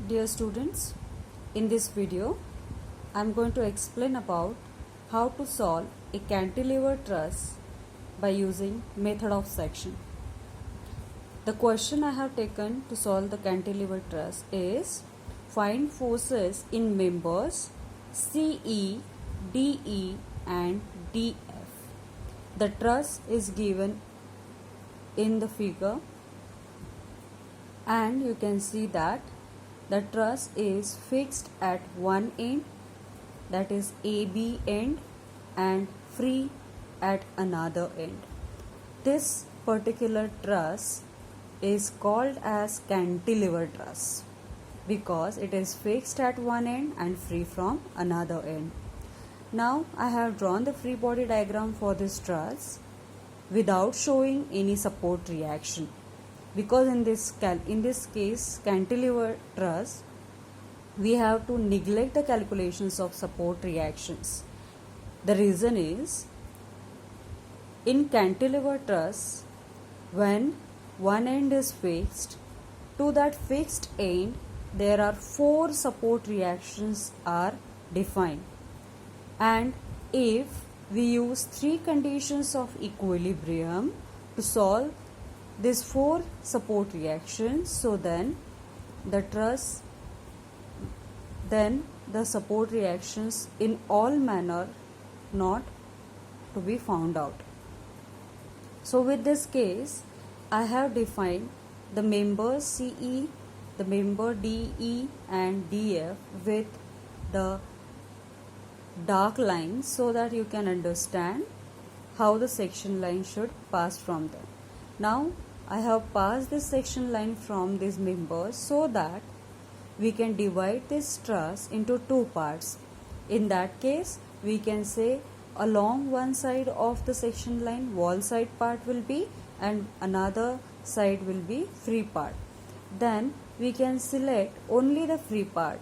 Dear students, in this video I am going to explain about how to solve a cantilever truss by using method of section. The question I have taken to solve the cantilever truss is find forces in members CE, DE and DF. The truss is given in the figure and you can see that the truss is fixed at one end, that is AB end, and free at another end. This particular truss is called as cantilever truss because it is fixed at one end and free from another end. Now I have drawn the free body diagram for this truss without showing any support reaction, because in this case cantilever truss we have to neglect the calculations of support reactions. The reason is, in cantilever truss, when one end is fixed, to that fixed end there are 4 support reactions are defined, and if we use 3 conditions of equilibrium to solve these 4 support reactions, so then the support reactions in all manner not to be found out. So with this case I have defined the members CE, the member DE and DF with the dark lines so that you can understand how the section line should pass from them. Now I have passed this section line from these members so that we can divide this truss into 2 parts. In that case we can say along one side of the section line wall side part will be and another side will be free part. Then we can select only the free part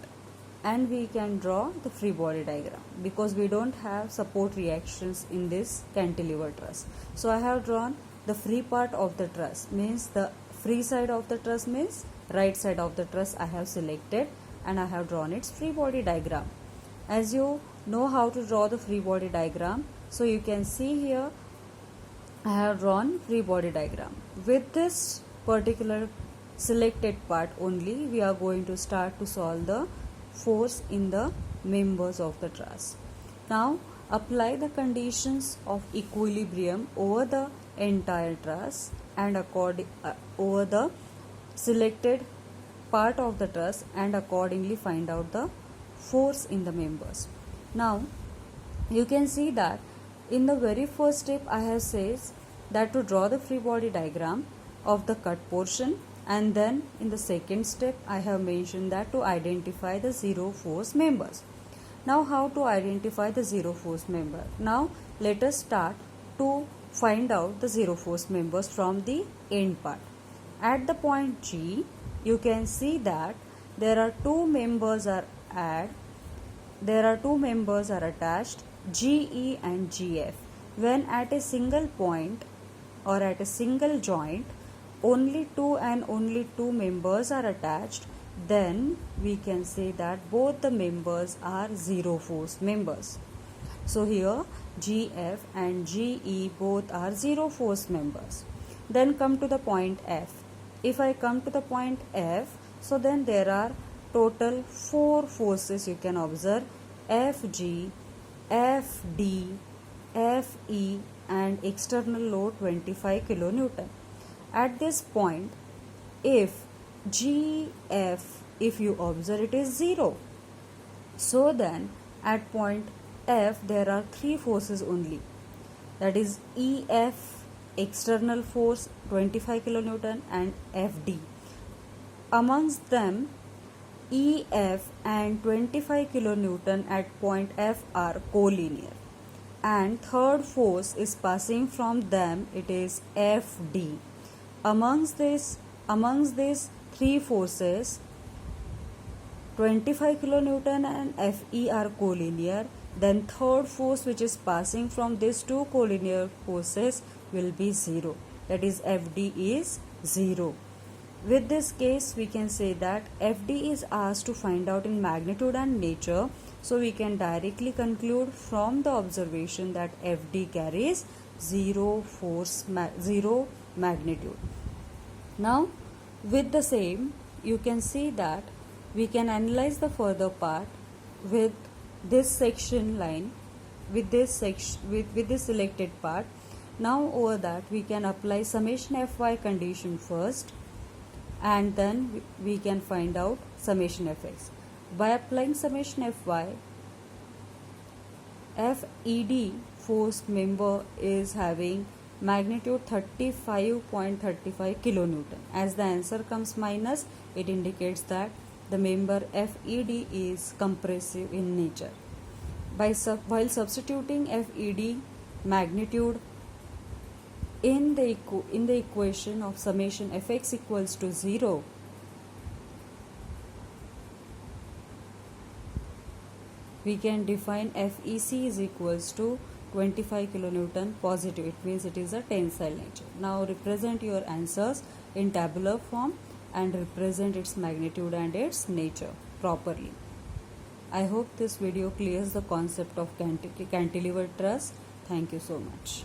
and we can draw the free body diagram because we don't have support reactions in this cantilever truss. So I have drawn the free part of the truss, means the free side of the truss means right side of the truss I have selected, and I have drawn its free body diagram. As you know how to draw the free body diagram, so you can see here I have drawn free body diagram. With this particular selected part only we are going to start to solve the force in the members of the truss. Now apply the conditions of equilibrium over the entire truss and over the selected part of the truss and accordingly find out the force in the members. Now you can see that in the very first step I have says that to draw the free body diagram of the cut portion, and then in the second step I have mentioned that to identify the zero force members. Now how to identify the zero force member? Now let us start to find out the zero force members from the end part. At the point G you can see that there are 2 members are attached, GE and GF. When at a single point or at a single joint only 2 members are attached, then we can say that both the members are zero force members. So here GF and GE both are zero force members. Then come to the point F. If I come to the point F, so then there are total 4 forces you can observe: FG, FD, FE and external load 25 kilonewton. At this point, if GF, if you observe, it is 0. So then at point F there are 3 forces only, that is EF, external force 25 kilonewton and FD. Amongst them EF and 25 kilonewton at point F are collinear, and third force is passing from them, it is FD. Amongst these 3 forces, 25 kilonewton and FE are collinear, then third force which is passing from these 2 collinear forces will be 0, that is FD is 0. With this case, we can say that FD is asked to find out in magnitude and nature. So we can directly conclude from the observation that FD carries zero magnitude. Now, with the same, you can see that we can analyze the further part with this section line, with this selected part. Now over that we can apply summation Fy condition first, and then we can find out summation Fx. By applying summation Fy, FED force member is having magnitude 35.35 kilonewton. As the answer comes minus, it indicates that the member FED is compressive in nature. While substituting FED magnitude in the equation of summation Fx equals to 0, we can define FEC is equals to 25 kilonewton positive. It means it is a tensile nature. Now represent your answers in tabular form and represent its magnitude and its nature properly. I hope this video clears the concept of cantilever truss. Thank you so much.